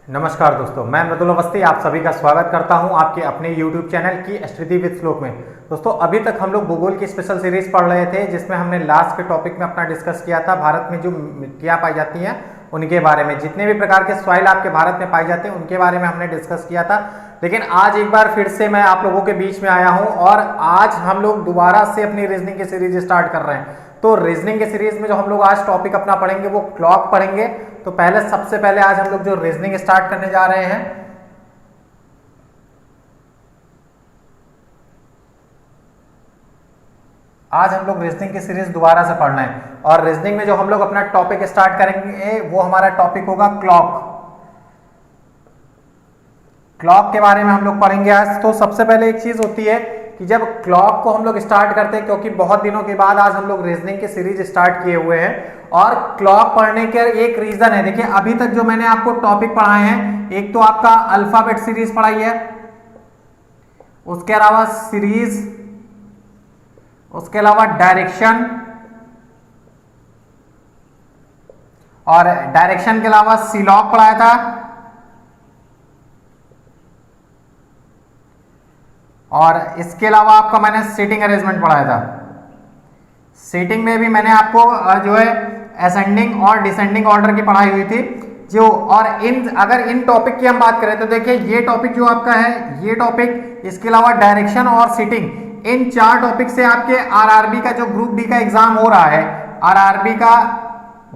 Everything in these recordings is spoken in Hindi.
नमस्कार दोस्तों, मैं मृदुल अवस्थी आप सभी का स्वागत करता हूं आपके अपने YouTube चैनल की स्टडी विद श्लोक में। दोस्तों, अभी तक हम लोग भूगोल की स्पेशल सीरीज पढ़ रहे थे जिसमें हमने लास्ट के टॉपिक में अपना डिस्कस किया था भारत में जो मिट्टियां पाई जाती हैं उनके बारे में। जितने भी प्रकार के सॉइल आपके भारत में पाई जाते हैं उनके बारे में हमने डिस्कस किया था। लेकिन आज एक बार फिर से मैं आप लोगों के बीच में आया हूँ और आज हम लोग दोबारा से अपनी रीजनिंग की सीरीज स्टार्ट कर रहे हैं। तो रीजनिंग के सीरीज में जो हम लोग आज टॉपिक अपना पढ़ेंगे वो क्लॉक पढ़ेंगे। तो सबसे पहले आज हम लोग जो रीजनिंग स्टार्ट करने जा रहे हैं, आज हम लोग रीजनिंग की सीरीज दोबारा से पढ़ना है और रीजनिंग में जो हम लोग अपना टॉपिक स्टार्ट करेंगे वो हमारा टॉपिक होगा क्लॉक। क्लॉक के बारे में हम लोग पढ़ेंगे आज। तो सबसे पहले एक चीज होती है कि जब क्लॉक को हम लोग स्टार्ट करते हैं, क्योंकि बहुत दिनों के बाद आज हम लोग रीजनिंग की सीरीज स्टार्ट किए हुए हैं और क्लॉक पढ़ने के एक रीजन है। देखिए, अभी तक जो मैंने आपको टॉपिक पढ़ाए हैं, एक तो आपका अल्फाबेट सीरीज पढ़ाई है, उसके अलावा सीरीज, उसके अलावा डायरेक्शन, और डायरेक्शन के अलावा सीलॉक पढ़ाया था, और इसके अलावा आपका मैंने सीटिंग अरेंजमेंट पढ़ाया था। सीटिंग में भी मैंने आपको जो है असेंडिंग और डिसेंडिंग ऑर्डर की पढ़ाई हुई थी जो। और अगर इन टॉपिक की हम बात करें तो देखिए, ये टॉपिक जो आपका है, ये टॉपिक, इसके अलावा डायरेक्शन और सीटिंग, इन चार टॉपिक से आपके आरआरबी का जो ग्रुप डी का एग्जाम हो रहा है, आरआरबी का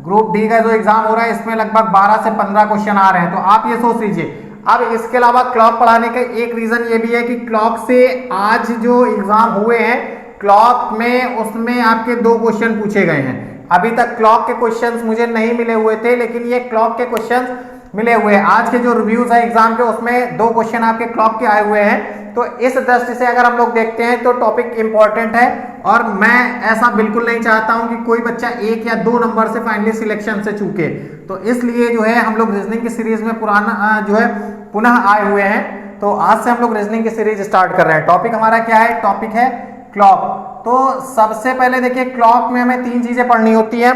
ग्रुप डी का जो एग्जाम हो रहा है, इसमें लगभग 12 से 15 क्वेश्चन आ रहे हैं। तो आप ये सोच लीजिए। अब इसके अलावा क्लॉक पढ़ाने का एक रीजन ये भी है कि क्लॉक से आज जो एग्जाम हुए हैं क्लॉक में, उसमें आपके 2 क्वेश्चन पूछे गए हैं। अभी तक क्लॉक के क्वेश्चंस मुझे नहीं मिले हुए थे, लेकिन ये क्लॉक के क्वेश्चंस मिले हुए हैं। आज के जो रिव्यूज है एग्जाम के, उसमें 2 क्वेश्चन आपके क्लॉक के आए हुए हैं। तो इस दृष्टि से अगर हम लोग देखते हैं तो टॉपिक इंपॉर्टेंट है और मैं ऐसा बिल्कुल नहीं चाहता हूं कि कोई बच्चा 1 या 2 नंबर से फाइनली सिलेक्शन से चूके। तो इसलिए जो है हम लोग रीजनिंग की सीरीज में पुराना जो है पुनः आए हुए हैं। तो आज से हम लोग रीजनिंग की सीरीज स्टार्ट कर रहे हैं। टॉपिक हमारा क्या है? टॉपिक है क्लॉक। तो सबसे पहले देखिए, क्लॉक में हमें 3 चीजें पढ़नी होती हैं।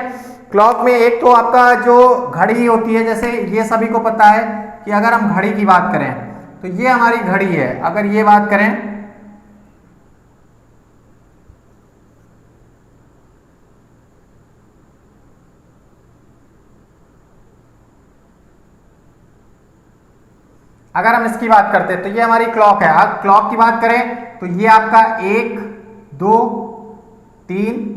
क्लॉक में एक तो आपका जो घड़ी होती है, जैसे ये सभी को पता है कि अगर हम घड़ी की बात करें तो ये हमारी घड़ी है। अगर ये बात करें, अगर हम इसकी बात करते हैं तो ये हमारी क्लॉक है। अब क्लॉक की बात करें तो ये आपका 1, 2, 3,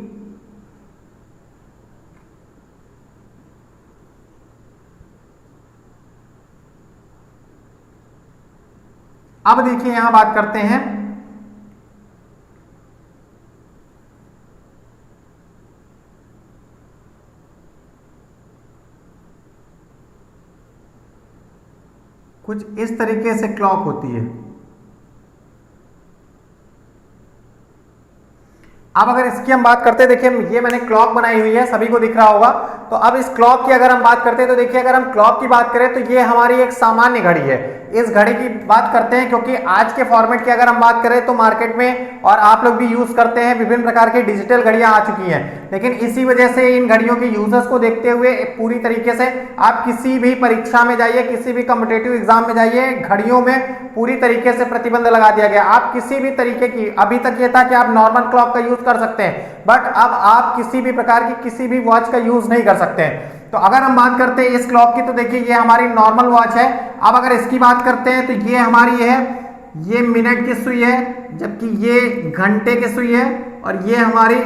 अब देखिए यहां बात करते हैं, कुछ इस तरीके से क्लॉक होती है। अब अगर इसकी हम बात करते हैं, देखिए ये मैंने क्लॉक बनाई हुई है, सभी को दिख रहा होगा। तो अब इस क्लॉक की अगर हम बात करते हैं तो देखिए, अगर हम क्लॉक की बात करें तो ये हमारी एक सामान्य घड़ी है। इस घड़ी की बात करते हैं क्योंकि आज के फॉर्मेट की अगर हम बात करें तो मार्केट में और आप लोग भी यूज करते हैं, विभिन्न प्रकार की डिजिटल घड़ियां आ चुकी हैं। लेकिन इसी वजह से इन घड़ियों के यूजर्स को देखते हुए पूरी तरीके से आप किसी भी परीक्षा में जाइए, किसी भी कॉम्पिटिटिव एग्जाम में जाइए, घड़ियों में पूरी तरीके से प्रतिबंध लगा दिया गया। आप किसी भी तरीके की, अभी तक ये था कि आप नॉर्मल क्लॉक का यूज कर सकते हैं, बट अब आप किसी भी प्रकार की किसी भी वॉच का यूज नहीं कर सकते हैं। तो अगर हम बात करते हैं इस क्लॉक की तो देखिए ये हमारी नॉर्मल वॉच है। अब अगर इसकी बात करते हैं तो ये हमारी है, ये मिनट की सुई है, जबकि ये घंटे की सुई है, और ये हमारी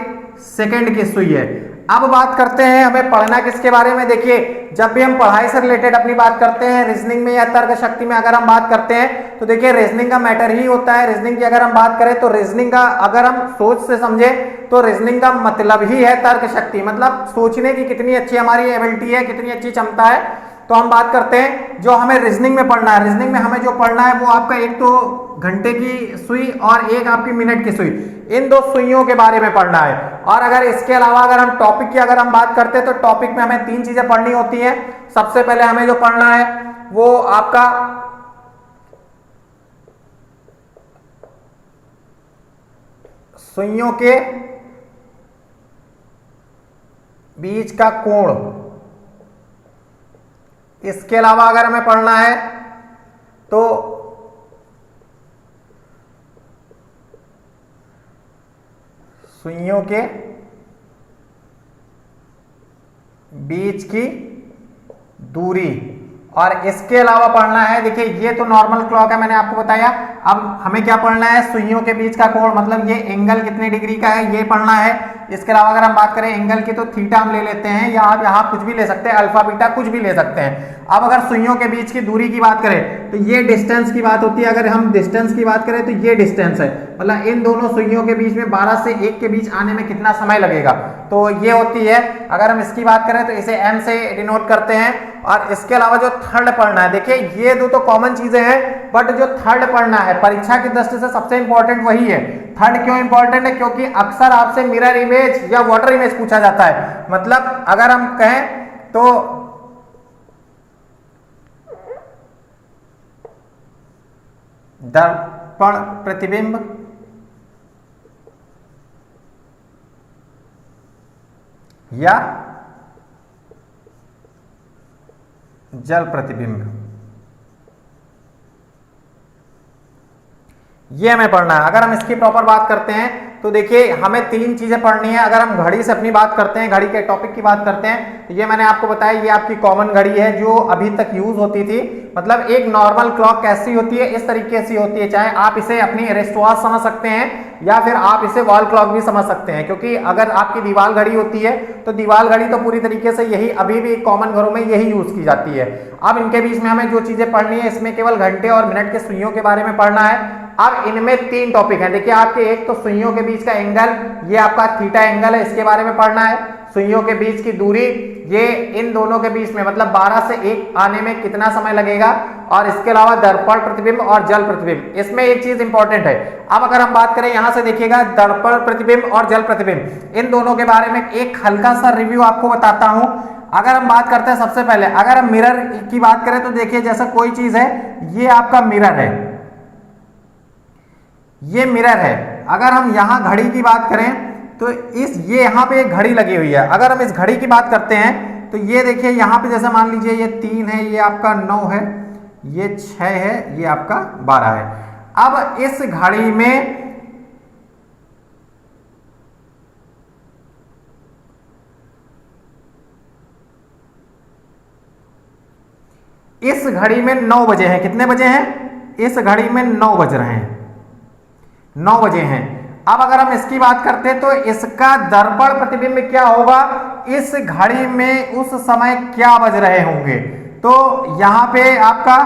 सेकंड की सुई है। अब बात करते हैं हमें पढ़ना किसके बारे में। देखिए, जब भी हम पढ़ाई से रिलेटेड अपनी बात करते हैं, रीजनिंग में या तर्क शक्ति में अगर हम बात करते हैं तो देखिए रीजनिंग का मैटर ही होता है। रीजनिंग की अगर हम बात करें तो रीजनिंग का अगर हम सोच से समझे तो रीजनिंग का मतलब ही है तर्क शक्ति, मतलब सोचने की कितनी अच्छी हमारी एबिलिटी है, कितनी अच्छी क्षमता है। तो हम बात करते हैं जो हमें रीजनिंग में पढ़ना है। रीजनिंग में हमें जो पढ़ना है वो आपका एक तो घंटे की सुई और एक आपकी मिनट की सुई, इन 2 सुइयों के बारे में पढ़ना है। और अगर इसके अलावा अगर हम टॉपिक की अगर हम बात करते हैं तो टॉपिक में हमें 3 चीजें पढ़नी होती हैं। सबसे पहले हमें जो पढ़ना है वो आपका सुइयों के बीच का कोण, इसके अलावा अगर हमें पढ़ना है तो सुइयों के बीच की दूरी, और इसके अलावा पढ़ना है, देखिए ये तो नॉर्मल क्लॉक है मैंने आपको बताया। अब हमें क्या पढ़ना है, सुइयों के बीच का कोण, मतलब ये एंगल कितने डिग्री का है ये पढ़ना है। इसके अलावा अगर हम बात करें एंगल की तो थीटा हम ले लेते हैं, या आप यहाँ कुछ भी ले सकते हैं, अल्फा बीटा कुछ भी ले सकते हैं। अब अगर सुइयों के बीच की दूरी की बात करें तो ये डिस्टेंस की बात होती है। अगर हम डिस्टेंस की बात करें तो ये डिस्टेंस है, मतलब इन दोनों सुइयों के बीच में 12 से 1 के बीच आने में कितना समय लगेगा, तो ये होती है। अगर हम इसकी बात करें तो इसे m से डिनोट करते हैं। और इसके अलावा जो थर्ड पढ़ना है, देखिए ये दो तो कॉमन चीजें हैं, बट जो थर्ड पढ़ना है परीक्षा की दृष्टि से सबसे इंपॉर्टेंट वही है। थर्ड क्यों इंपॉर्टेंट है, क्योंकि अक्सर आपसे मिरर इमेज या वाटर इमेज पूछा जाता है। मतलब अगर हम कहें तो दर्पण प्रतिबिंब या जल प्रतिबिंब, ये हमें पढ़ना है। अगर हम इसकी प्रॉपर बात करते हैं तो देखिए हमें 3 चीजें पढ़नी है। अगर हम घड़ी से अपनी बात करते हैं, घड़ी के टॉपिक की बात करते हैं, तो ये मैंने आपको बताया, ये आपकी कॉमन घड़ी है जो अभी तक यूज होती थी। मतलब एक नॉर्मल क्लॉक कैसी होती है, इस तरीके से होती है। चाहे आप इसे अपनी रिस्ट वॉच समझ सकते हैं या फिर आप इसे वॉल क्लॉक भी समझ सकते हैं, क्योंकि अगर आपकी दीवार घड़ी होती है तो दीवार घड़ी तो पूरी तरीके से यही अभी भी कॉमन घरों में यही यूज की जाती है। अब इनके बीच में हमें जो चीजें पढ़नी है, इसमें केवल घंटे और मिनट के सुइयों के बारे में पढ़ना है। अब इनमें 3 टॉपिक हैं। देखिए आपके एक तो सुइयों के बीच का एंगल, ये आपका थीटा एंगल है, इसके बारे में पढ़ना है। सुइयों के बीच की दूरी, ये इन दोनों के बीच में मतलब 12 से 1 आने में कितना समय लगेगा, और इसके अलावा दर्पण प्रतिबिंब और जल प्रतिबिंब। इसमें एक चीज इंपॉर्टेंट है। अब अगर हम बात करें यहां से देखिएगा, दर्पण प्रतिबिंब और जल प्रतिबिंब, इन दोनों के बारे में एक हल्का सा रिव्यू आपको बताता हूं। अगर हम बात करते हैं सबसे पहले, अगर हम मिरर की बात करें तो देखिए जैसा कोई चीज है, ये आपका मिरर है, ये मिरर है। अगर हम यहां घड़ी की बात करें तो ये यहां पे एक घड़ी लगी हुई है। अगर हम इस घड़ी की बात करते हैं तो ये देखिए यहां पे जैसे मान लीजिए ये 3 है, ये आपका 9 है, ये 6 है, ये आपका 12 है। अब इस घड़ी में इस घड़ी में 9 बजे हैं। कितने बजे हैं, इस घड़ी में 9 बज रहे हैं, 9 बजे हैं। अब अगर हम इसकी बात करते हैं तो इसका दर्पण प्रतिबिंब क्या होगा, इस घड़ी में उस समय क्या बज रहे होंगे। तो यहां पे आपका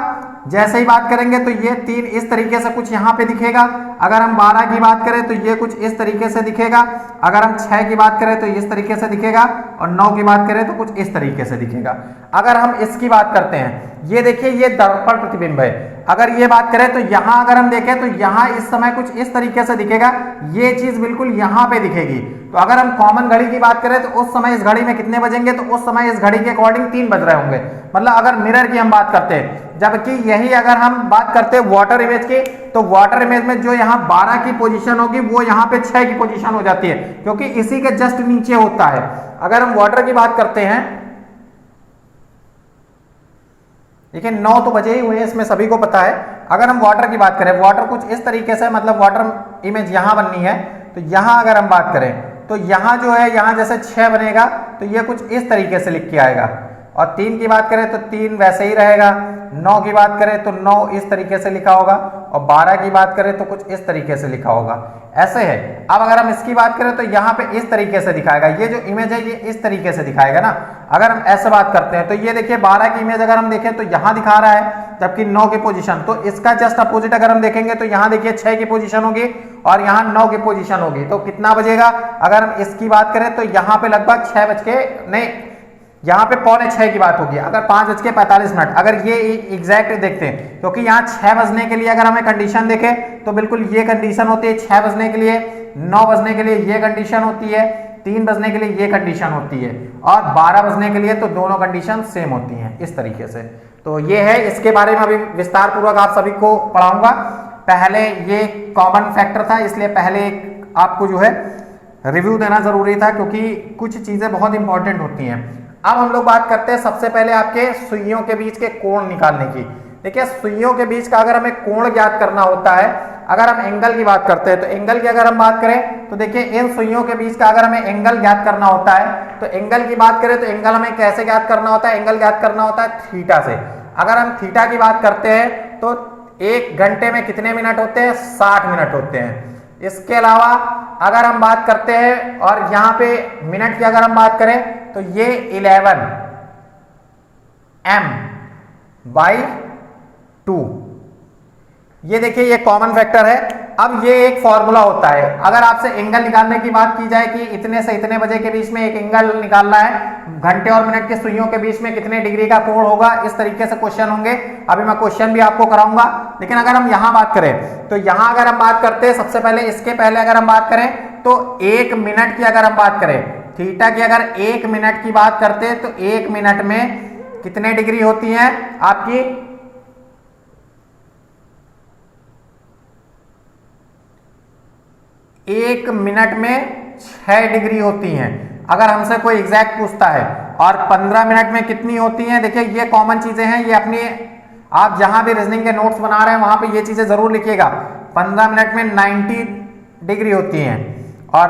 जैसे ही बात करेंगे तो ये 3 इस तरीके से कुछ यहां पे दिखेगा। अगर हम 12 की बात करें तो ये कुछ इस तरीके से दिखेगा। अगर हम 6 की बात करें तो इस तरीके से दिखेगा, और 9 की बात करें तो कुछ इस तरीके से दिखेगा। अगर हम इसकी बात करते हैं, ये देखिए ये दर्पण प्रतिबिंब है। अगर ये बात करें तो यहां अगर हम देखें तो यहां इस समय कुछ इस तरीके से दिखेगा, ये चीज बिल्कुल यहां पे दिखेगी। तो अगर हम कॉमन घड़ी की बात करें तो उस समय इस घड़ी में कितने बजेंगे, तो उस समय इस घड़ी के अकॉर्डिंग 3 बज रहे होंगे। मतलब अगर मिरर की हम बात करते हैं, जबकि यही अगर हम बात करते हैं वाटर इमेज की, तो वाटर इमेज में जो यहाँ 12 की पोजीशन होगी वो यहाँ पे 6 की पोजीशन हो जाती है, क्योंकि इसी के जस्ट नीचे होता है। अगर हम वाटर की बात करते हैं, देखिए 9 तो बजे ही हुए हैं, इसमें सभी को पता है। अगर हम वाटर की बात करें, वाटर कुछ इस तरीके से, मतलब वाटर इमेज यहां बननी है, तो यहां अगर हम बात करें तो यहां जो है, यहां जैसे 6 बनेगा तो ये कुछ इस तरीके से लिख के आएगा। और 3 की बात करें तो 3 वैसे ही रहेगा। 9 की बात करें तो 9 इस तरीके से लिखा होगा, और 12 की बात करें तो कुछ इस तरीके से लिखा होगा। ऐसे है। अब अगर हम इसकी बात करें तो यहाँ पे इस तरीके से दिखाएगा, ये जो इमेज है ये इस तरीके से दिखाएगा ना। अगर हम ऐसे बात करते हैं तो ये देखिए 12 की इमेज अगर हम देखें तो यहाँ दिखा रहा है, जबकि 9 की पोजीशन, तो इसका जस्ट अपोजिट अगर हम देखेंगे तो यहाँ देखिए 6 की पोजीशन होगी और यहाँ 9 की पोजीशन होगी। तो कितना बजेगा, अगर हम इसकी बात करें तो यहाँ पे लगभग 6 बज के नहीं, यहाँ पे 5:45 की बात होगी। अगर 5:45, अगर ये एग्जैक्ट देखते हैं, क्योंकि यहाँ 6 बजने के लिए अगर हमें कंडीशन देखें तो बिल्कुल ये कंडीशन होती है 6 बजने के लिए, 9 बजने के लिए ये कंडीशन होती है, 3 बजने के लिए ये कंडीशन होती है, और 12 बजने के लिए तो दोनों कंडीशन सेम होती हैं इस तरीके से। तो ये है, इसके बारे में अभी विस्तार पूर्वक आप सभी को पढ़ाऊंगा। पहले ये कॉमन फैक्टर था, इसलिए पहले आपको जो है रिव्यू देना जरूरी था, क्योंकि कुछ चीजें बहुत इंपॉर्टेंट होती हैं। अब हम लोग बात करते हैं सबसे पहले आपके सुइयों के बीच के कोण निकालने की। देखिए सुइयों के बीच का अगर हमें कोण ज्ञात करना होता है, अगर हम एंगल की बात करते हैं तो एंगल की अगर हम बात करें तो देखिए इन सुइयों के बीच का अगर हमें एंगल ज्ञात करना होता है तो एंगल की बात करें तो एंगल हमें कैसे ज्ञात करना होता है, एंगल ज्ञात करना होता है थीटा से। अगर हम थीटा की बात करते हैं तो 1 घंटे में कितने मिनट होते हैं, 60 मिनट होते हैं। इसके अलावा अगर हम बात करते हैं और यहां पे मिनट की अगर हम बात करें तो ये 11 m/2, ये देखिए ये कॉमन फैक्टर है। अब ये एक फॉर्मूला होता है, अगर आपसे एंगल निकालने की बात की जाए कि इतने से इतने बजे के बीच में एक एंगल निकालना है, घंटे और मिनट के सुइयों के बीच में कितने डिग्री का कोण होगा, इस तरीके से क्वेश्चन होंगे। अभी मैं क्वेश्चन भी आपको कराऊंगा। लेकिन अगर हम यहां बात करें तो यहां अगर हम बात करते हैं सबसे पहले, इसके पहले अगर हम बात करें तो 1 मिनट की अगर हम बात करें, थीटा की अगर 1 मिनट की बात करते हैं तो 1 मिनट में कितने डिग्री होती हैं आपकी, 1 मिनट में 6 डिग्री होती हैं। अगर हमसे कोई एग्जैक्ट पूछता है और 15 मिनट में कितनी होती हैं, देखिए ये कॉमन चीजें हैं, ये अपनी आप जहां भी रीजनिंग के नोट्स बना रहे हैं वहां पे ये चीजें जरूर लिखिएगा। 15 मिनट में 90 डिग्री होती हैं और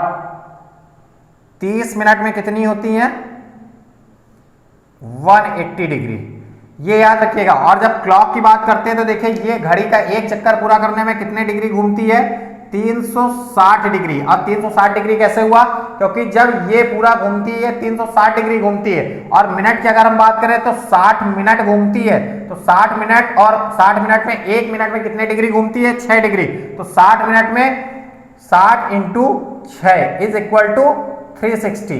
30 मिनट में कितनी होती हैं, 180 डिग्री, ये याद रखिएगा। और जब क्लॉक की बात करते हैं तो देखिए ये घड़ी का एक चक्कर पूरा करने में कितने डिग्री घूमती है, 360 डिग्री। अब 360 डिग्री कैसे हुआ, क्योंकि जब ये पूरा घूमती है 360 डिग्री घूमती है। और मिनट की अगर हम बात करें तो 60 मिनट घूमती है, तो 60 मिनट और 60 मिनट में 1 मिनट में कितने डिग्री घूमती है, 6 डिग्री। तो 60 मिनट में 60 into 6 is equal to 360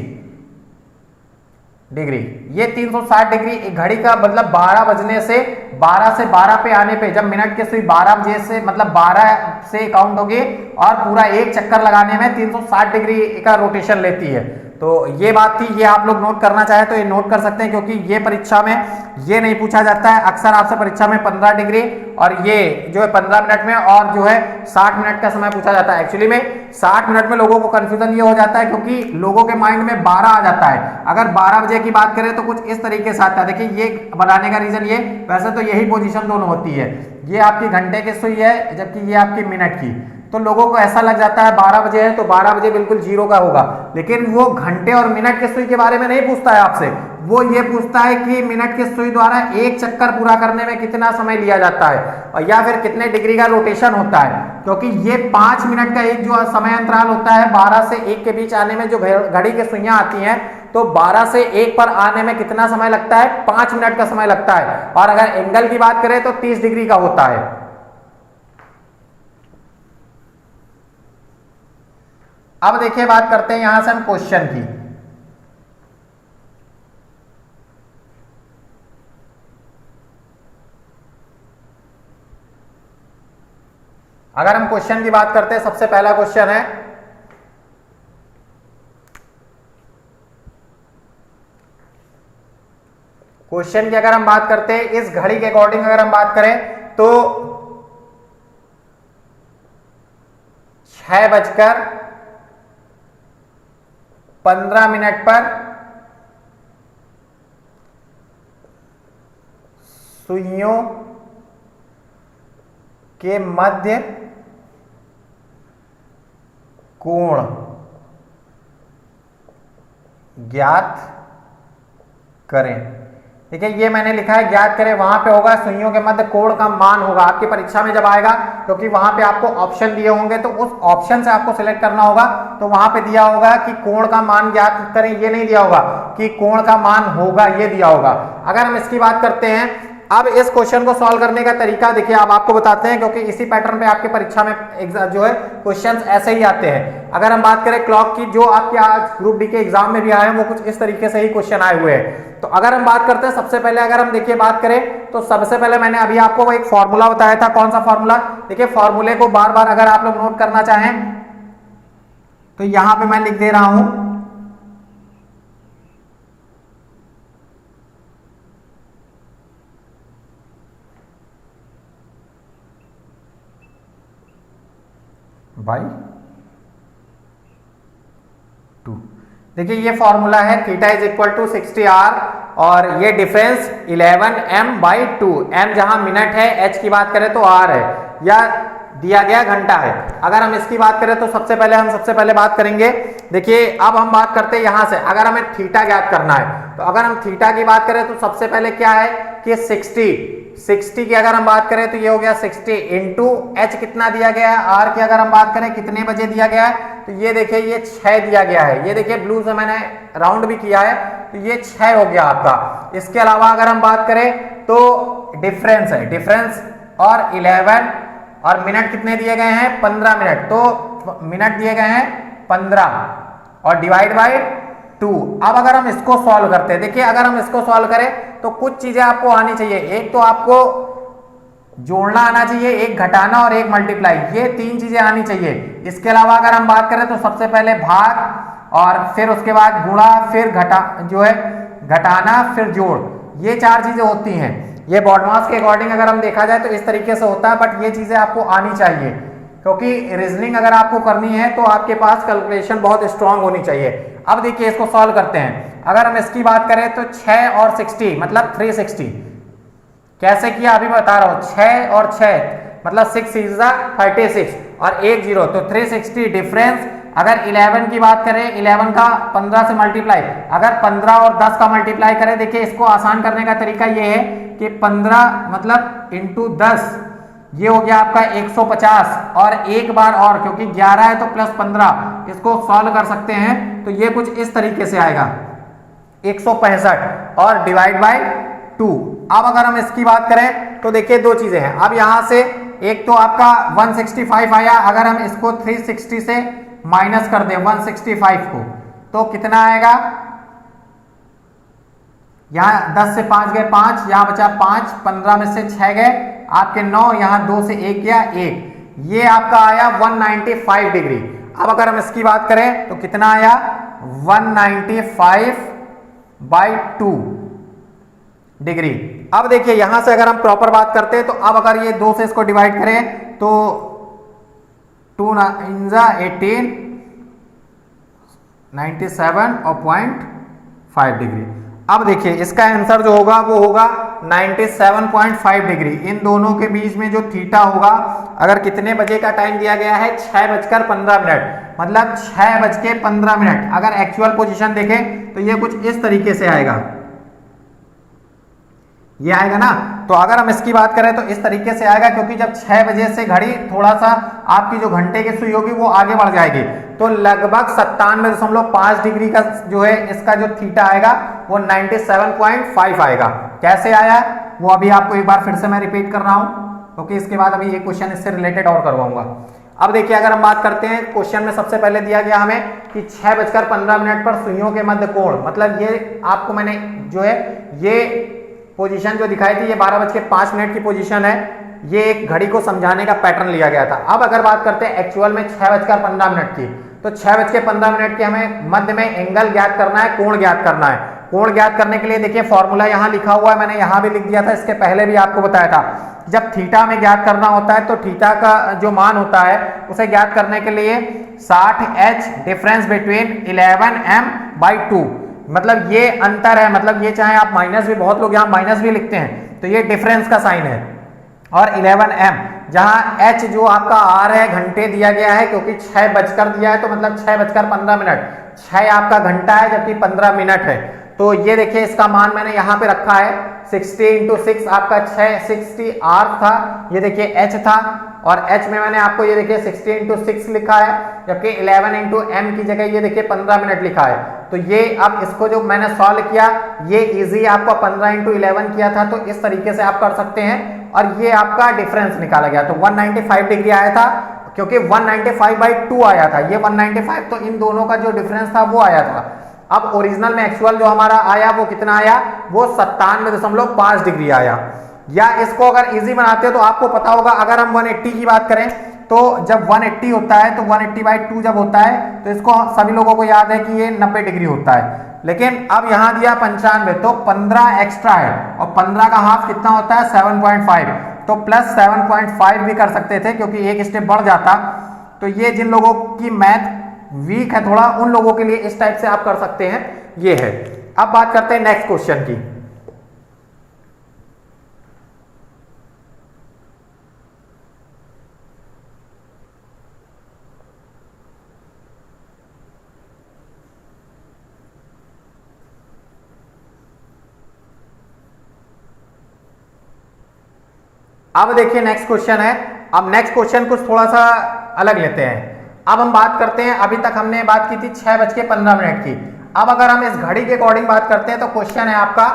degree. ये 360 डिग्री घड़ी का मतलब 12 बजने से 12 से 12 पे आने पे, जब मिनट के सुई 12 बजे से मतलब 12 से काउंट होगी और पूरा एक चक्कर लगाने में 360 डिग्री का रोटेशन लेती है। तो ये बात थी, ये आप लोग नोट करना चाहे तो ये नोट कर सकते हैं, क्योंकि ये परीक्षा में ये नहीं पूछा जाता है। अक्सर आपसे परीक्षा में 15 डिग्री और ये जो है 15 मिनट में और जो है 60 मिनट का समय पूछा जाता है। एक्चुअली में 60 मिनट में लोगों को कंफ्यूजन ये हो जाता है क्योंकि लोगों के माइंड में 12 आ जाता है। अगर 12 बजे की बात करें तो कुछ इस तरीके से आता है। देखिए ये बनाने का रीजन ये, वैसे तो यही पोजीशन दोनों होती है, ये आपकी घंटे की सुई है जबकि ये आपकी मिनट की। तो लोगों को ऐसा लग जाता है 12 बजे है तो 12 बजे बिल्कुल जीरो का होगा, लेकिन वो घंटे और मिनट के सुई के बारे में नहीं पूछता है आपसे। वो ये पूछता है कि मिनट के सुई द्वारा एक चक्कर पूरा करने में कितना समय लिया जाता है और या फिर कितने डिग्री का रोटेशन होता है। क्योंकि ये 5 मिनट का एक जो समय अंतराल होता है, 12 से 1 के बीच आने में जो घड़ी की सुइयां आती हैं, तो 12 से 1 पर आने में कितना समय लगता है, 5 मिनट का समय लगता है। और अगर एंगल की बात करें तो 30 डिग्री का होता है। अब देखिए बात करते हैं यहां से हम क्वेश्चन की। अगर हम क्वेश्चन की बात करते हैं, सबसे पहला क्वेश्चन है, क्वेश्चन की अगर हम बात करते हैं इस घड़ी के अकॉर्डिंग अगर हम बात करें तो 6:15 पर सुइयों के मध्य कोण ज्ञात करें। देखिए ये मैंने लिखा है ज्ञात करें, वहां पे होगा सुइयों के मध्य कोण का मान होगा आपकी परीक्षा में जब आएगा, क्योंकि वहां पे आपको ऑप्शन दिए होंगे तो उस ऑप्शन से आपको सिलेक्ट करना होगा। तो वहां पे दिया होगा कि कोण का मान ज्ञात करें, ये नहीं दिया होगा कि कोण का मान होगा, ये दिया होगा। अगर हम इसकी बात करते हैं, अब इस क्वेश्चन को सॉल्व करने का तरीका देखिए अब आपको बताते हैं, क्योंकि इसी पैटर्न पे आपके परीक्षा में जो है क्वेश्चंस ऐसे ही आते हैं। अगर हम बात करें क्लॉक की, जो आपके आज ग्रुप डी के एग्जाम में भी आए हैं वो कुछ इस तरीके से ही क्वेश्चन आए हुए हैं। तो अगर हम बात करते हैं, सबसे पहले अगर हम देखिए बात करें तो सबसे पहले मैंने अभी आपको एक फॉर्मूला बताया था। कौन सा फॉर्मूला, देखिए फॉर्मूले को बार बार अगर आप लोग नोट करना चाहें तो यहां पे मैं लिख दे रहा हूं, बाई 2। देखिए ये फॉर्मूला है theta is equal to 60R और ये डिफरेंस 11m/2, m जहां मिनट है, h की बात करें तो r है, या दिया गया घंटा है। अगर हम इसकी बात करें तो सबसे पहले बात करेंगे। देखिए अब हम बात करते हैं यहां से, अगर हमें थीटा ज्ञात करना है तो अगर हम थीटा की बात करें तो सबसे पहले क्या है कि 60 की अगर हम बात करें तो ये हो गया 60 इंटू एच कितना दिया गया है, आर की अगर हम बात करें कितने बजे दिया गया है तो ये देखिए ये 6 दिया गया है। ये देखिए ब्लू से मैंने राउंड भी किया है तो ये 6 हो गया आपका। इसके अलावा अगर हम बात करें तो डिफरेंस है, डिफरेंस और 11 और मिनट कितने दिए गए हैं 15 मिनट, तो मिनट दिए गए हैं 15 और डिवाइड बाय 2। अब अगर हम इसको सॉल्व करते हैं, देखिए अगर हम इसको सॉल्व करें तो कुछ चीजें आपको आनी चाहिए। एक तो आपको जोड़ना आना चाहिए, एक घटाना और एक मल्टीप्लाई, ये 3 चीजें आनी चाहिए। इसके अलावा अगर हम बात करें तो सबसे पहले भाग और फिर उसके बाद गुणा, फिर घटाना, फिर जोड़, ये 4 चीजें होती हैं। ये बॉड मास के अकॉर्डिंग अगर हम देखा जाए तो इस तरीके से होता है, बट ये चीजें आपको आनी चाहिए क्योंकि रीजनिंग अगर आपको करनी है तो आपके पास कैलकुलेशन बहुत स्ट्रांग होनी चाहिए। अब देखिए इसको सॉल्व करते हैं। अगर हम इसकी बात करें तो 6 और 60 मतलब 360 कैसे किया अभी बता रहा हूं। 6 और 6 मतलब 6 इज 36 और 1 0 तो 360 डिफरेंस। अगर 11 की बात करें, 11 का 15 से मल्टीप्लाई, अगर 15 और 10 का मल्टीप्लाई करें, देखिए इसको आसान करने का तरीका ये है कि 15 मतलब इंटू 10, ये हो गया आपका 150 और एक बार और क्योंकि 11 है तो प्लस 15, इसको सॉल्व कर सकते हैं तो ये कुछ इस तरीके से आएगा 165 और डिवाइड बाय 2। अब अगर हम इसकी बात करें तो देखिए 2 चीजें हैं। अब यहां से एक तो आपका 165 आया, अगर हम इसको 360 से माइनस कर दें 165 को तो कितना आएगा, यहां 10 से 5 गए 5, यहां बचा 5, 15 में से 6 गए आपके 9, यहां 2 से 1 गया 1, ये आपका आया 195 डिग्री। अब अगर हम इसकी बात करें तो कितना आया 195/2 डिग्री। अब देखिए यहां से अगर हम प्रॉपर बात करते हैं तो अब अगर ये 2 से इसको डिवाइड करें तो 2 × 18 97.5 डिग्री। अब देखिए इसका आंसर जो होगा वो होगा 97.5 डिग्री। इन दोनों के बीच में जो थीटा होगा, अगर कितने बजे का टाइम दिया गया है 6:15 मतलब 6:15। अगर एक्चुअल पोजीशन देखें तो ये कुछ इस तरीके से आएगा, ये आएगा ना। तो अगर हम इसकी बात करें तो इस तरीके से आएगा क्योंकि जब 6 बजे से घड़ी थोड़ा सा आपकी जो घंटे की सुई होगी वो आगे बढ़ जाएगी तो लगभग 97.5 डिग्री का जो है इसका जो थीटा आएगा वो 97.5 आएगा। कैसे आया वो अभी आपको एक बार फिर से मैं रिपीट कर रहा हूं क्योंकि इसके बाद अभी ये क्वेश्चन इससे रिलेटेड और करवाऊंगा। अब देखिए अगर हम बात करते हैं क्वेश्चन में सबसे पहले दिया गया हमें कि 6:15 पर सुइयों के मध्य कोण, मतलब ये आपको मैंने जो है ये पोजीशन जो दिखाई थी ये 12:05 की पोजीशन है, ये एक घड़ी को समझाने का पैटर्न लिया गया था। अब अगर बात करते हैं एक्चुअल में 6:15 की तो 6:15 के हमें मध्य में एंगल ज्ञात करना है, कोण ज्ञात करना है। कोण ज्ञात करने के लिए देखिए फॉर्मूला यहाँ लिखा हुआ है, मैंने यहाँ भी लिख दिया था, इसके पहले भी आपको बताया था। जब थीटा में ज्ञात करना होता है तो थीटा का जो मान होता है उसे ज्ञात करने के लिए 60h डिफरेंस बिटवीन 11m/2, मतलब ये अंतर है, मतलब ये चाहे आप माइनस भी, बहुत लोग यहाँ माइनस भी लिखते हैं तो ये डिफरेंस का साइन है, और 11m जहां h जो आपका r है घंटे दिया गया है क्योंकि 6 बजकर दिया है तो मतलब 6:15, 6 आपका घंटा है जबकि 15 मिनट है। तो ये देखिए इसका मान मैंने यहाँ पे रखा है 60 × 6 आपका 660 r था, ये देखिए h था और h में मैंने आपको ये देखिए 60 × 6 लिखा है जबकि 11 × m की जगह ये देखिए 15 मिनट लिखा है। तो ये अब इसको जो मैंने सॉल्व किया ये इजी आपका 15 × 11 किया था तो इस तरीके से आप कर सकते हैं और ये आपका डिफरेंस निकाला गया तो 195 डिग्री आया था क्योंकि 195/2 आया था, ये 195 तो इन दोनों का जो डिफरेंस था वो आया था। अब ओरिजिनल में एक्चुअल जो हमारा आया वो कितना आया, वो 97.5 डिग्री आया। या इसको अगर इजी बनाते हो तो आपको पता होगा, अगर हम 180 की बात करें तो जब 180 होता है तो 180/2 जब होता है तो इसको सभी लोगों को याद है कि ये 90 डिग्री होता है, लेकिन अब यहां दिया 95 तो 15 एक्स्ट्रा है और 15 का हाफ कितना होता है 7.5, तो प्लस 7.5 भी कर सकते थे क्योंकि एक स्टेप बढ़ जाता। तो ये जिन लोगों की मैथ वीक है थोड़ा, उन लोगों के लिए इस टाइप से आप कर सकते हैं, ये है। अब बात करते हैं नेक्स्ट क्वेश्चन की। अब देखिए नेक्स्ट क्वेश्चन है। अब नेक्स्ट क्वेश्चन कुछ थोड़ा सा अलग लेते हैं। अब हम बात करते हैं, अभी तक हमने बात की थी 6:15 की। अब अगर हम इस घड़ी के अकॉर्डिंग बात करते हैं तो क्वेश्चन है आपका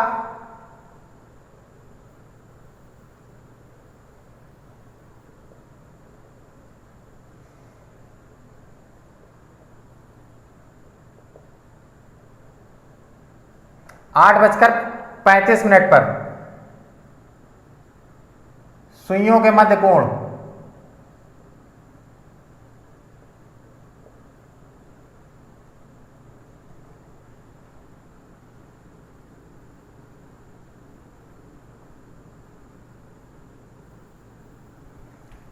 8:35 पर सुइयों के मध्य कोण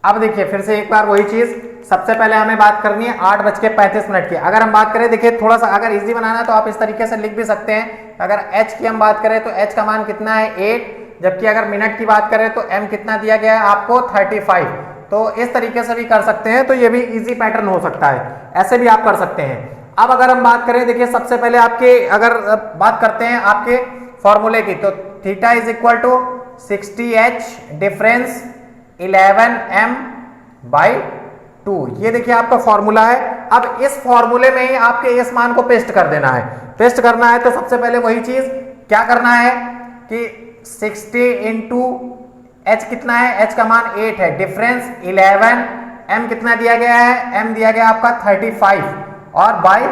अब देखिए फिर से एक बार वही चीज, सबसे पहले हमें बात करनी है 8:35 की। अगर हम बात करें, देखिए थोड़ा सा अगर इजी बनाना है तो आप इस तरीके से लिख भी सकते हैं। अगर h की हम बात करें तो h का मान कितना है 8, जबकि अगर मिनट की बात करें तो m कितना दिया गया है आपको 35। तो इस तरीके से भी कर सकते हैं, तो ये भी इजी पैटर्न हो सकता है, ऐसे भी आप कर सकते हैं। अब अगर हम बात करें, देखिए सबसे पहले आपके अगर बात करते हैं आपके फॉर्मूले की, तो theta is equal to 60h difference 11m/2, ये देखिए आपका फॉर्मूला है। अब इस फॉर्मूले में ही आपके इस मान को पेस्ट कर देना है। पेस्ट करना है तो सबसे पहले वही चीज क्या करना है कि 60 इंटू h कितना है, h का मान 8 है, डिफरेंस 11, m कितना दिया गया है, m दिया गया आपका 35 और बाय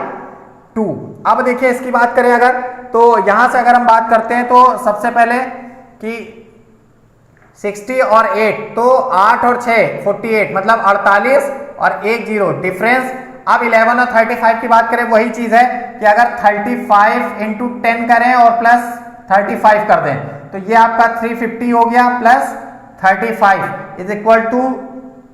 2। अब देखिए इसकी बात करें अगर, तो यहां से अगर हम बात करते हैं तो सबसे पहले कि 60 और 8, तो 8 और 6 48, मतलब 48 और 1 0 डिफरेंस। अब 11 और 35 की बात करें, वही चीज है कि अगर 35 इंटू 10 करें और प्लस 35 कर दें तो ये आपका 350 हो गया, प्लस 35 इज इक्वल टू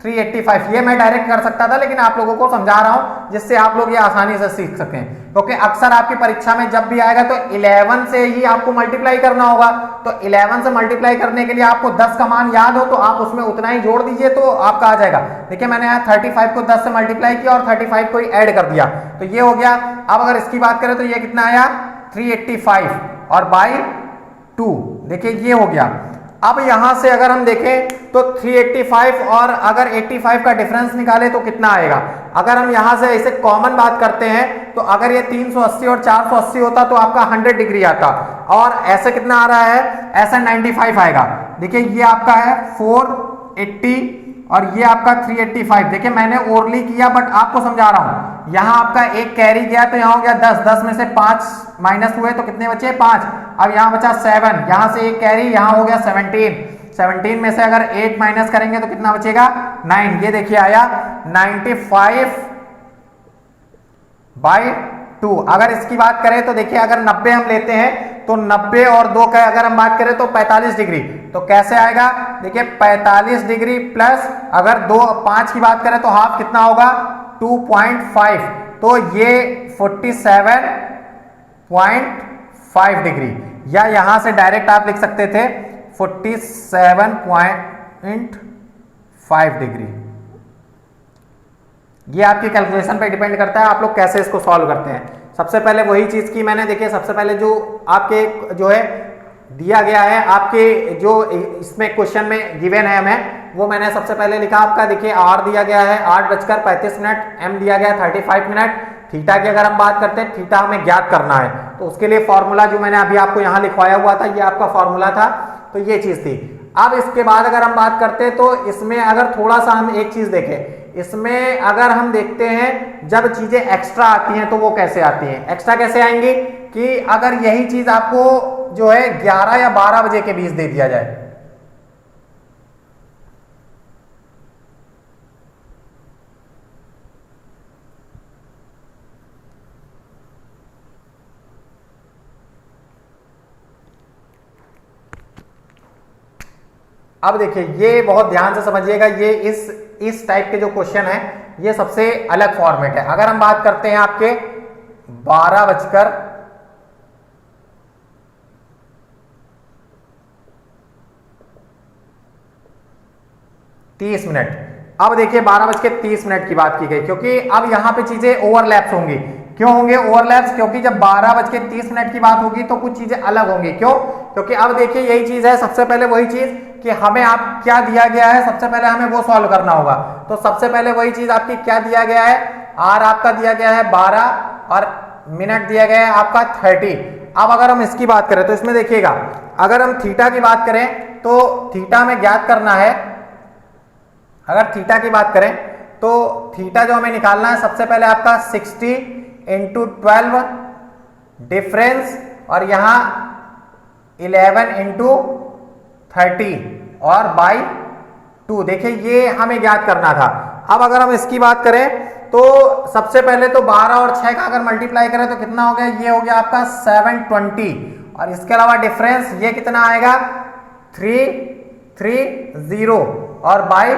385। ये मैं डायरेक्ट कर सकता था, लेकिन आप लोगों को समझा रहा हूं जिससे आप लोग ये आसानी से सीख सकें, क्योंकि अक्सर आपकी परीक्षा में जब भी आएगा तो 11 से ही आपको मल्टीप्लाई करना होगा। तो 11 से मल्टीप्लाई करने के लिए आपको 10 का मान याद हो तो आप उसमें उतना ही जोड़ दीजिए तो आपका आ जाएगा। देखिए मैंने यहाँ 35 को 10 से मल्टीप्लाई किया और 35 को ही ऐड कर दिया, तो ये हो गया। अब अगर इसकी बात करें तो ये कितना आया 385 और बाई 2, देखिए ये हो गया। अब यहां से अगर हम देखें तो 385 और अगर 85 का डिफरेंस निकाले तो कितना आएगा। अगर हम यहां से ऐसे कॉमन बात करते हैं तो अगर ये 380 और 480 होता तो आपका 100 डिग्री आता, और ऐसे कितना आ रहा है, ऐसा 95 आएगा। देखिए ये आपका है 480 और ये आपका 385। देखिए मैंने ओरली किया बट आपको समझा रहा हूं। यहां आपका एक कैरी गया तो यहां हो गया 10, 10 में से 5 माइनस हुए तो कितने बचे 5। अब यहां बचा 7, यहां से एक कैरी, यहां हो गया 17, 17 में से अगर 8 माइनस करेंगे तो कितना बचेगा 9। ये देखिए आया 95/2। अगर इसकी बात करें तो देखिए अगर 90 हम लेते हैं तो 90 और 2 का अगर हम बात करें तो 45 डिग्री, तो कैसे आएगा, देखिए 45 डिग्री प्लस अगर 2 5 की बात करें तो हाफ कितना होगा 2.5, तो ये 47.5 डिग्री, या यहां से डायरेक्ट आप लिख सकते थे 47.5 डिग्री। ये आपकी कैलकुलेशन पे डिपेंड करता है आप लोग कैसे इसको सॉल्व करते हैं। सबसे पहले वही चीज की मैंने, देखिए सबसे पहले जो आपके जो है दिया गया है आपके जो इसमें क्वेश्चन में गिवन है हमें, वो मैंने सबसे पहले लिखा आपका, देखिए आर दिया गया है 8:35, एम दिया गया 35 मिनट। थीटा की अगर हम बात करते हैं, थीटा हमें ज्ञात करना है तो उसके लिए फॉर्मूला जो मैंने अभी आपको यहाँ लिखवाया हुआ था, ये आपका फॉर्मूला था, तो ये चीज थी। अब इसके बाद अगर हम बात करते हैं तो इसमें अगर थोड़ा सा हम एक चीज देखें, इसमें अगर हम देखते हैं जब चीजें एक्स्ट्रा आती हैं तो वो कैसे आती हैं। एक्स्ट्रा कैसे आएंगी कि अगर यही चीज आपको जो है 11 या 12 बजे के बीच दे दिया जाए, अब देखिए ये बहुत ध्यान से समझिएगा, ये इस टाइप के जो क्वेश्चन है ये सबसे अलग फॉर्मेट है। अगर हम बात करते हैं आपके 12:30, अब देखिए 12:30 की बात की गई, क्योंकि अब यहां पे चीजें ओवरलैप्स होंगी। क्यों होंगे ओवरलैप्स? क्योंकि जब 12:30 की बात होगी तो कुछ चीजें अलग होंगी। क्यों? क्योंकि अब देखिए यही चीज है, सबसे पहले वही चीज कि हमें आप क्या दिया गया है, सबसे पहले हमें वो सॉल्व करना होगा। तो सबसे पहले वही चीज आपकी क्या दिया गया है, आर आपका दिया गया है 12 और मिनट दिया गया है आपका 30। अब अगर हम इसकी बात करें तो इसमें देखिएगा, अगर हम थीटा की बात करें तो थीटा में ज्ञात करना है, अगर थीटा की बात करें तो थीटा जो हमें निकालना है, सबसे पहले आपका 60 × 12 डिफरेंस और यहां 11 × 30 और बाई 2। देखिए ये हमें ज्ञात करना था। अब अगर हम इसकी बात करें तो सबसे पहले तो 12 और 6 का अगर मल्टीप्लाई करें तो कितना हो गया, ये हो गया आपका 720 और इसके अलावा डिफरेंस ये कितना आएगा 330 और बाई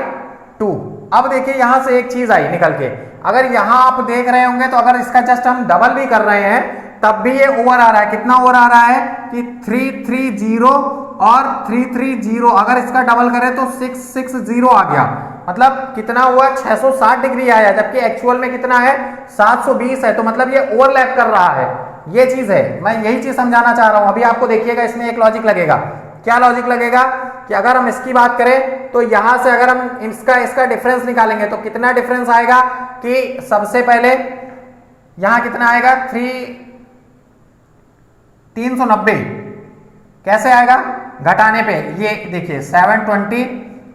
2। अब देखिए यहां से एक चीज आई निकल के, अगर यहां आप देख रहे होंगे तो अगर इसका जस्ट हम डबल भी कर रहे हैं तब भी ये ओवर आ रहा है। कितना ओवर आ रहा है कि 330 और 330, अगर इसका डबल करें तो 660 आ गया। मतलब कितना हुआ 660 डिग्री आया, जबकि एक्चुअल में कितना है 720 है। तो मतलब ये ओवरलैप कर रहा है, ये चीज है, मैं यही चीज समझाना चाह रहा हूं। अभी आपको देखिएगा इसमें एक लॉजिक लगेगा। क्या लॉजिक लगेगा कि अगर हम इसकी बात करें तो यहां से अगर हम इसका डिफरेंस निकालेंगे तो कितना डिफरेंस आएगा कि सबसे पहले यहां कितना आएगा 390 कैसे आएगा घटाने पे, ये देखिए 720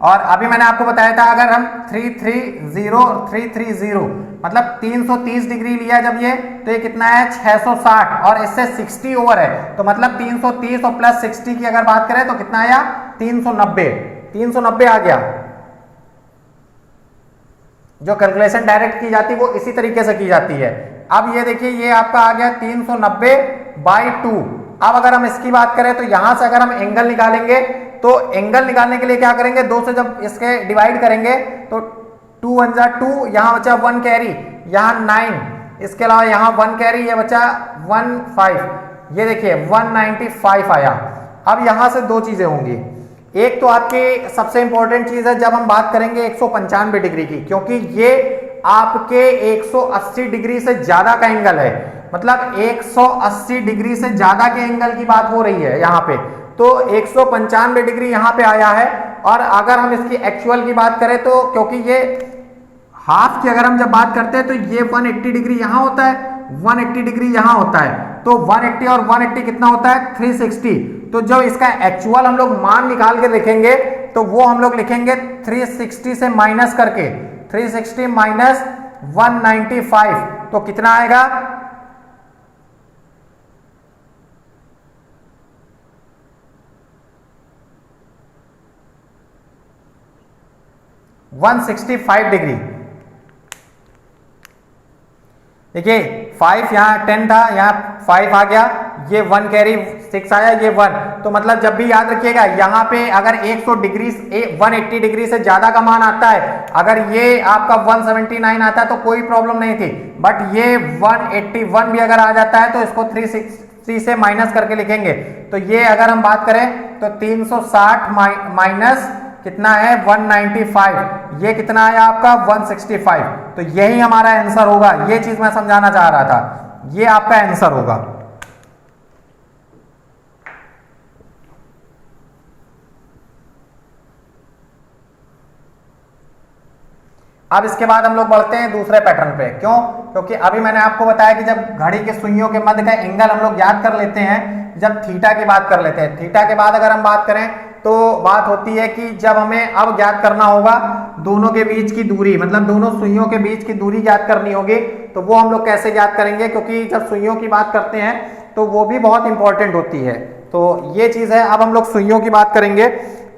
और अभी मैंने आपको बताया था अगर हम 330 मतलब 330 डिग्री लिया जब ये, तो ये कितना है 660 और इससे 60 ओवर है, तो मतलब 330 और प्लस 60 की अगर बात करें तो कितना आया 390 आ गया। जो कैलकुलेशन डायरेक्ट की जाती है वो इसी तरीके से की जाती है। अब ये देखिए ये आपका आ गया 390/2। अब अगर हम इसकी बात करें तो यहां से अगर हम एंगल निकालेंगे तो एंगल निकालने के लिए क्या करेंगे, 2 से जब इसके डिवाइड करेंगे तो 2 1 जा 2, यहां बचा 1 कैरी, यहां 9, इसके अलावा यहां 1 कैरी, ये बचा 15, ये देखिए 195 आया। अब यहां से दो चीजें होंगी, एक तो आपकी सबसे इंपॉर्टेंट चीज है जब हम बात करेंगे 195 डिग्री की, क्योंकि ये आपके 180 डिग्री से ज्यादा का एंगल है। मतलब 180 डिग्री से ज्यादा के एंगल की बात हो रही है यहाँ पे, तो 195 डिग्री यहाँ पे आया है। और अगर हम इसकी एक्चुअल की बात करें तो क्योंकि ये हाफ की अगर हम जब बात करते हैं तो ये 180 डिग्री यहाँ होता है, 180 डिग्री यहाँ होता है, तो 180 और 180 कितना होता है 360। तो जब इसका एक्चुअल हम लोग मान निकाल के लिखेंगे तो वो हम लोग लिखेंगे 360 से माइनस करके, 360 माइनस 195, तो कितना आएगा 165 डिग्री। देखिए 5 यहाँ 10 था, यहाँ 5 आ गया, ये 1 कैरी 6 आया, ये 1। तो मतलब जब भी याद रखिएगा यहाँ पे अगर 100 डिग्री 180 डिग्री से ज्यादा का मान आता है, अगर ये आपका 179 आता है तो कोई प्रॉब्लम नहीं थी, बट ये 181 भी अगर आ जाता है तो इसको 360 से माइनस करके लिखेंगे। तो ये अगर हम बात करें तो 360 माइनस कितना है 195, ये कितना आया आपका 165। तो यही हमारा आंसर होगा, ये चीज मैं समझाना चाह रहा था, ये आपका आंसर होगा। अब इसके बाद हम लोग बढ़ते हैं दूसरे पैटर्न पे। क्यों? क्योंकि अभी मैंने आपको बताया कि जब घड़ी के सुइयों के मध्य का एंगल हम लोग याद कर लेते हैं जब थीटा की बात कर लेते हैं। थीटा के बाद अगर हम बात करें तो बात होती है कि जब हमें अब ज्ञात करना होगा दोनों के बीच की दूरी, मतलब दोनों सुइयों के बीच की दूरी ज्ञात करनी होगी। तो वो हम लोग कैसे ज्ञात करेंगे, क्योंकि जब सुइयों की बात करते हैं तो वो भी बहुत इंपॉर्टेंट होती है। तो ये चीज है। अब हम लोग सुइयों की बात करेंगे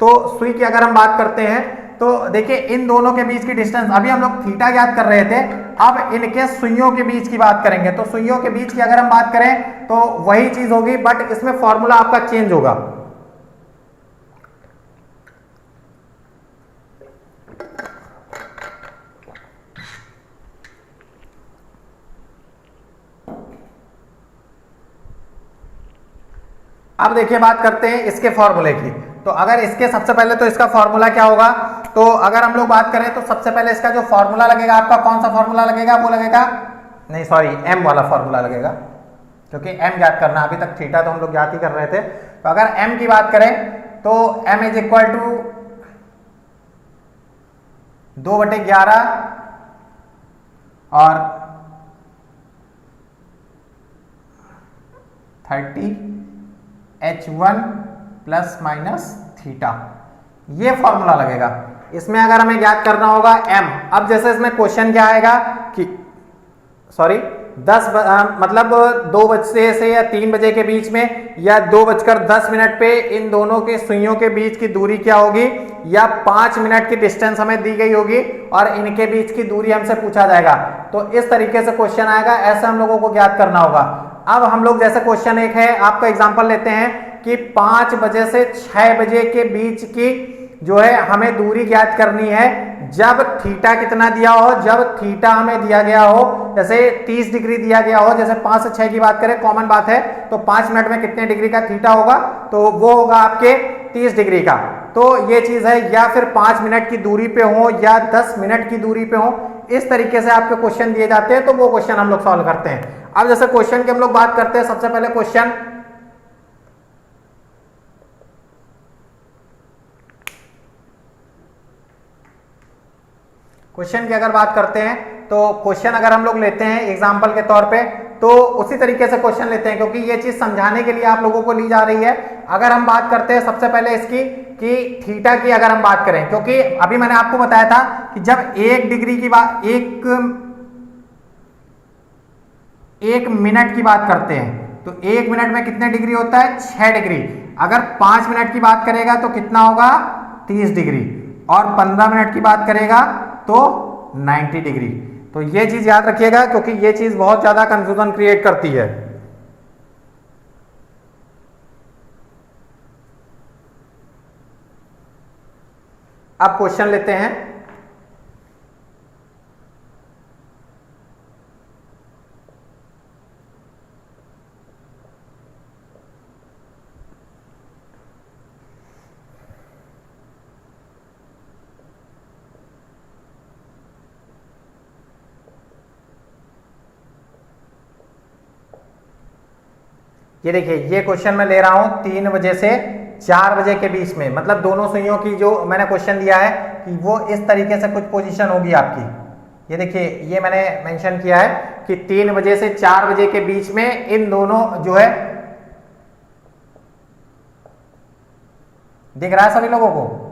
तो सुई की अगर हम बात करते हैं तो देखिए इन दोनों के बीच की डिस्टेंस, अभी हम लोग थीटा ज्ञात कर रहे थे, अब इनके सुइयों के बीच की बात करेंगे। तो सुइयों के बीच की अगर हम बात करें तो वही चीज होगी, बट इसमें फॉर्मूला आपका चेंज होगा। अब देखिए बात करते हैं इसके फॉर्मूले की। तो अगर इसके सबसे पहले तो इसका फॉर्मूला क्या होगा, तो अगर हम लोग बात करें तो सबसे पहले इसका जो फॉर्मूला लगेगा आपका, कौन सा फॉर्मूला लगेगा, वो लगेगा, नहीं सॉरी, एम वाला फॉर्मूला लगेगा, क्योंकि एम ज्ञात करना, अभी तक थीटा तो हम लोग ज्ञात ही कर रहे थे। तो अगर एम की बात करें तो एम इज इक्वल टू 2/11 और 30h1 प्लस माइनस थीटा, ये फॉर्मूला लगेगा। इसमें अगर हमें ज्ञात करना होगा m, अब जैसे इसमें क्वेश्चन क्या आएगा कि सॉरी 2 बजे से या 3 बजे के बीच में या 2:10 पे इन दोनों के सुइयों के बीच की दूरी क्या होगी, या 5 मिनट की डिस्टेंस हमें दी गई होगी और इनके बीच की दूरी हमसे पूछा जाएगा। तो इस तरीके से क्वेश्चन आएगा, ऐसे हम लोगों को ज्ञात करना होगा। अब हम लोग जैसे क्वेश्चन एक है, आपका एग्जांपल लेते हैं कि 5 बजे से 6 बजे के बीच की जो है हमें दूरी ज्ञात करनी है, जब थीटा कितना दिया हो, जब थीटा हमें दिया गया हो, जैसे 30 डिग्री दिया गया हो, जैसे 5 से 6 की बात करें, कॉमन बात है, तो 5 मिनट में कितने डिग्री का थीटा होगा, तो वो होगा आपके 30 डिग्री का। तो ये चीज है, या फिर 5 मिनट की दूरी पे हो या 10 मिनट की दूरी पे हो, इस तरीके से आपके क्वेश्चन दिए जाते हैं, तो वो क्वेश्चन हम लोग सॉल्व करते हैं। अब जैसे क्वेश्चन की हम लोग बात करते हैं, सबसे पहले क्वेश्चन की अगर बात करते हैं, तो क्वेश्चन अगर हम लोग लेते हैं एग्जांपल के तौर पे, तो उसी तरीके से क्वेश्चन लेते हैं, क्योंकि ये चीज समझाने के लिए आप लोगों को ली जा रही है। अगर हम बात करते हैं सबसे पहले इसकी कि थीटा की अगर हम बात करें, क्योंकि अभी मैंने आपको बताया था कि जब 1 डिग्री की बात, एक मिनट की बात करते हैं, तो 1 मिनट में कितने डिग्री होता है, 6 डिग्री। अगर 5 मिनट की बात करेगा तो कितना होगा, 30 डिग्री, और 15 मिनट की बात करेगा तो 90 डिग्री। तो ये चीज याद रखिएगा, क्योंकि ये चीज बहुत ज्यादा कंफ्यूजन क्रिएट करती है। अब क्वेश्चन लेते हैं। ये देखिए, ये क्वेश्चन मैं ले रहा हूं 3 बजे से 4 बजे के बीच में, मतलब दोनों सुइयों की जो मैंने क्वेश्चन दिया है कि वो इस तरीके से कुछ पोजीशन होगी आपकी। ये देखिए, ये मैंने मेंशन किया है कि 3 बजे से 4 बजे के बीच में इन दोनों जो है, दिख रहा है सभी लोगों को,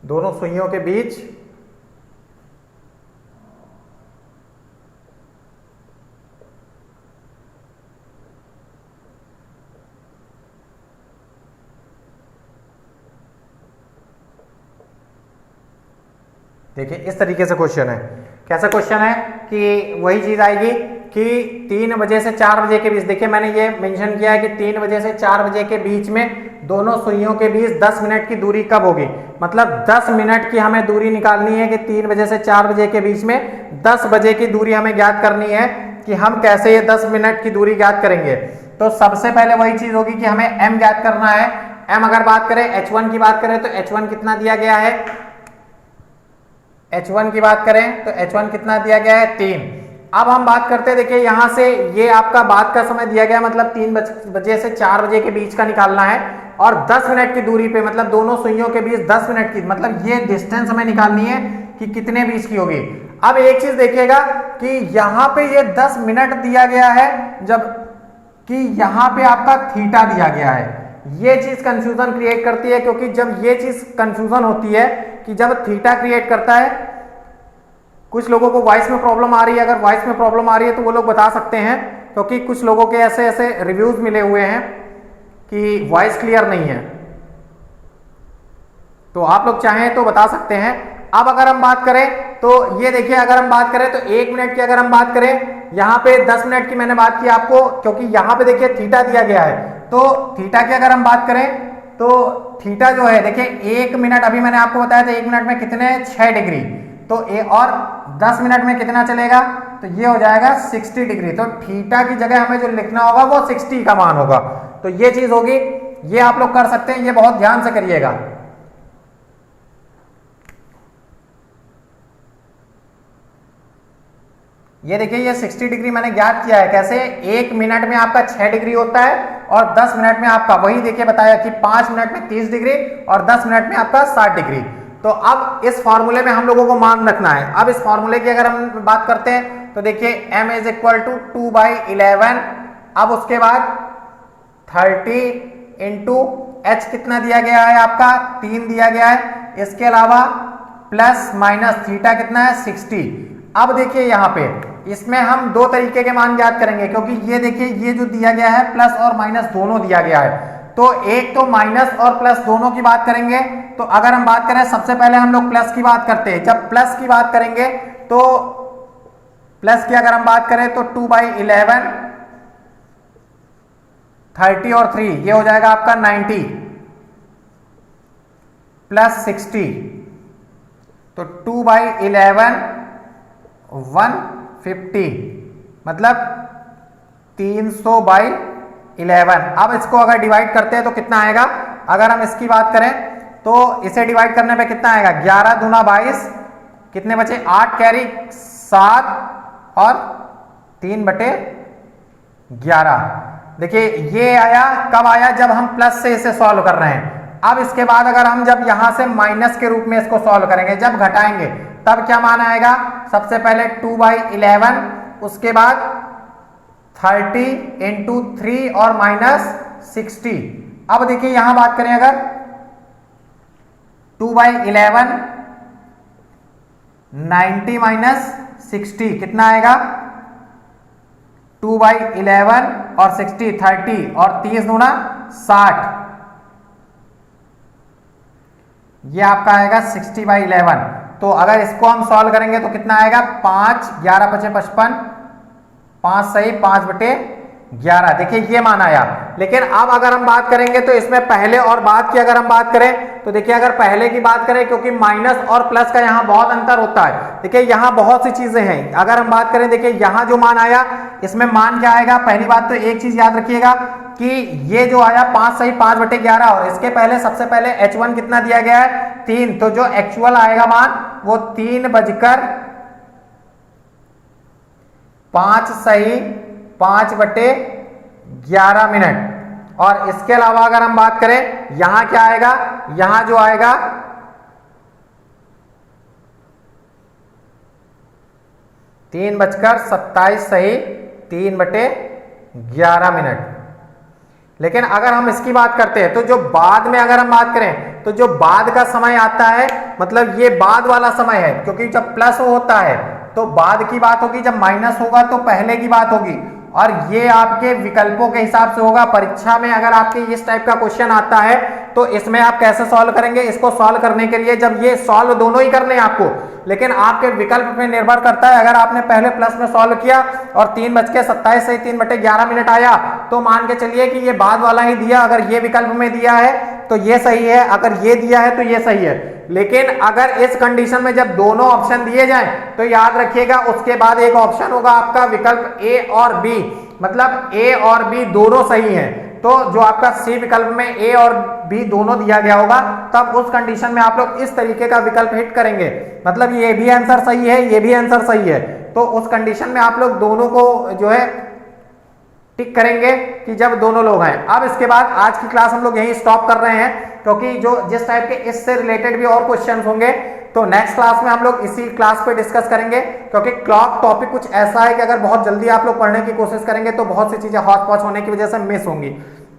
दोनों सुइयों के बीच देखिए इस तरीके से क्वेश्चन है। कैसा क्वेश्चन है कि वही चीज आएगी कि 3 बजे से 4 बजे के बीच, देखिए मैंने ये मेंशन किया है कि 3 बजे से 4 बजे के बीच में दोनों सुइयों के बीच 10 मिनट की दूरी कब होगी, मतलब 10 मिनट की हमें दूरी निकालनी है कि 3 बजे से 4 बजे के बीच में 10 बजे की दूरी हमें ज्ञात करनी है कि हम कैसे ये 10 मिनट की दूरी ज्ञात करेंगे। तो सबसे पहले वही चीज होगी कि हमें m ज्ञात करना है। m अगर बात करें, h1 की बात करें तो h1 कितना दिया गया है, h1 की बात करें तो h1 कितना दिया गया है, 3। अब हम बात करते हैं, देखिए यहां से ये आपका बाद का समय दिया गया, मतलब 3 बजे से 4 बजे के बीच का निकालना है, और 10 मिनट की दूरी पे, मतलब दोनों सुइयों के बीच 10 मिनट की, मतलब ये डिस्टेंस हमें निकालनी है कि कितने बीच की होगी। अब एक चीज देखिएगा कि यहाँ पे ये 10 मिनट दिया गया है, जब कि यहाँ पे आपका थीटा दिया गया है। ये चीज कंफ्यूजन क्रिएट करती है, क्योंकि जब ये चीज कंफ्यूजन होती है कि जब थीटा क्रिएट करता है, कुछ लोगों को वॉइस में प्रॉब्लम आ रही है, अगर वॉइस में प्रॉब्लम आ रही है तो वो लोग बता सकते हैं, क्योंकि कुछ लोगों के ऐसे ऐसे रिव्यूज मिले हुए हैं कि वॉइस क्लियर नहीं है, तो आप लोग चाहें तो बता सकते हैं। अब अगर हम बात करें तो ये देखिए, अगर हम बात करें तो 1 मिनट की अगर हम बात करें, यहाँ पे 10 मिनट की मैंने बात की आपको, क्योंकि यहाँ पे देखिए थीटा दिया गया है, तो थीटा की अगर हम बात करें तो थीटा जो है देखिए 1 मिनट, अभी मैंने आपको बताया था 1 मिनट में कितने 6 डिग्री, तो और 10 मिनट में कितना चलेगा, तो ये हो जाएगा 60 डिग्री। तो थीटा की जगह हमें जो लिखना होगा वो 60 का मान होगा। तो ये चीज होगी, ये आप लोग कर सकते हैं, ये बहुत ध्यान से करिएगा। ये देखिए ये 60 डिग्री मैंने ज्ञात किया है कैसे, 1 मिनट में आपका 6 डिग्री होता है और 10 मिनट में आपका, वही देखिए बताया कि 5 मिनट में 30 डिग्री और 10 मिनट में आपका 60 डिग्री। तो अब इस फॉर्मूले में हम लोगों को मान रखना है। अब इस फॉर्मूले की अगर हम बात करते हैं तो देखिए m इज इक्वल टू 2/11, अब उसके बाद 30 इंटू h कितना दिया गया है आपका 3 दिया गया है, इसके अलावा प्लस माइनस थीटा कितना है 60। अब देखिए यहाँ पे इसमें हम दो तरीके के मान ज्ञात करेंगे, क्योंकि ये देखिए ये जो दिया गया है प्लस और माइनस दोनों दिया गया है, तो एक तो माइनस और प्लस दोनों की बात करेंगे। तो अगर हम बात करें सबसे पहले हम लोग प्लस की बात करते हैं, जब प्लस की बात करेंगे तो प्लस की अगर हम बात करें तो 2/11, 30 और 3 ये हो जाएगा आपका 90 प्लस 60, तो 2/11 150 मतलब 300/11। अब इसको अगर डिवाइड करते हैं तो कितना आएगा, अगर हम इसकी बात करें तो इसे डिवाइड करने पे कितना आएगा, 11 दूना 22, कितने बचे 8 कैरी 7 और 3/11। देखिए ये आया, कब आया, जब हम प्लस से इसे सॉल्व कर रहे हैं। अब इसके बाद अगर हम जब यहां से माइनस के रूप में इसको सॉल्व करेंगे, जब घटाएंगे तब क्या मान आएगा, सबसे पहले 2/11, उसके बाद 30 इंटू 3 और माइनस 60। अब देखिए यहां बात करें अगर 2/11 90 माइनस 60 कितना आएगा, 2/11 और 60 30 और 30 दूना 60, ये आपका आएगा 60/11। तो अगर इसको हम सॉल्व करेंगे तो कितना आएगा, 5 11 5 55, 5 सही 5/11। देखिए ये मान आया। लेकिन अब अगर हम बात करेंगे तो इसमें पहले और बाद की अगर हम बात करें तो देखिए अगर पहले की बात करें, क्योंकि माइनस और प्लस का यहाँ बहुत अंतर होता है, देखिए यहाँ बहुत सी चीजें हैं। अगर हम बात करें देखिए यहाँ जो मान आया इसमें मान क्या आएगा, पहली बात तो एक चीज याद रखिएगा कि ये जो आया 5 सही 5/11 और इसके पहले सबसे पहले h1 कितना दिया गया है 3, तो जो एक्चुअल आएगा मान वो 3:05 सही 5/11 मिनट। और इसके अलावा अगर हम बात करें यहां क्या आएगा, यहां जो आएगा 3:27 सही 3/11 मिनट। लेकिन अगर हम इसकी बात करते हैं तो जो बाद में अगर हम बात करें तो जो बाद का समय आता है, मतलब ये बाद वाला समय है, क्योंकि जब प्लस होता है तो बाद की बात होगी, जब माइनस होगा तो पहले की बात होगी। और ये आपके विकल्पों के हिसाब से होगा। परीक्षा में अगर आपके इस टाइप का क्वेश्चन आता है तो इसमें आप कैसे सॉल्व करेंगे, इसको सॉल्व करने के लिए जब ये सॉल्व दोनों ही करने हैं आपको, लेकिन आपके विकल्प पे निर्भर करता है। अगर आपने पहले प्लस में सॉल्व किया और 3:27 से 3/11 मिनट आया तो मान के चलिए कि ये बाद वाला ही दिया। अगर ये विकल्प में दिया है तो ये सही है, अगर ये दिया है तो ये सही है। लेकिन अगर इस कंडीशन में जब दोनों ऑप्शन दिए जाएं तो याद रखिएगा उसके बाद एक ऑप्शन होगा आपका विकल्प ए और बी, मतलब ए और बी दोनों सही हैं। तो जो आपका सी विकल्प में ए और बी दोनों दिया गया होगा तब उस कंडीशन में आप लोग इस तरीके का विकल्प हिट करेंगे, मतलब ये भी आंसर सही है ये भी आंसर सही है। तो उस कंडीशन में आप लोग दोनों को जो है टिक करेंगे कि जब दोनों लोग हैं। अब इसके बाद आज की क्लास हम लोग यहीं स्टॉप कर रहे हैं, क्योंकि जो जिस टाइप के इससे रिलेटेड भी और क्वेश्चंस होंगे तो नेक्स्ट क्लास में हम लोग इसी क्लास पे डिस्कस करेंगे। क्योंकि क्लॉक टॉपिक कुछ ऐसा है कि अगर बहुत जल्दी आप लोग पढ़ने की कोशिश करेंगे तो बहुत सी चीजें हॉच पॉच होने की वजह से मिस होंगी।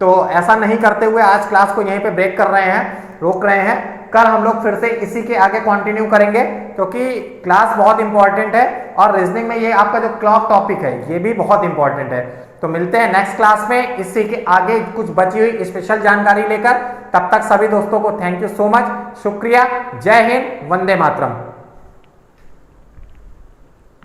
तो ऐसा नहीं करते हुए आज क्लास को यहीं पे ब्रेक कर रहे हैं, रोक रहे हैं। कल हम लोग फिर से इसी के आगे कंटिन्यू करेंगे, क्योंकि क्लास बहुत इंपॉर्टेंट है और रीजनिंग में ये आपका जो क्लॉक टॉपिक है ये भी बहुत इंपॉर्टेंट है। तो मिलते हैं नेक्स्ट क्लास में इसी के आगे कुछ बची हुई स्पेशल जानकारी लेकर। तब तक सभी दोस्तों को थैंक यू सो मच, शुक्रिया, जय हिंद, वंदे मातरम।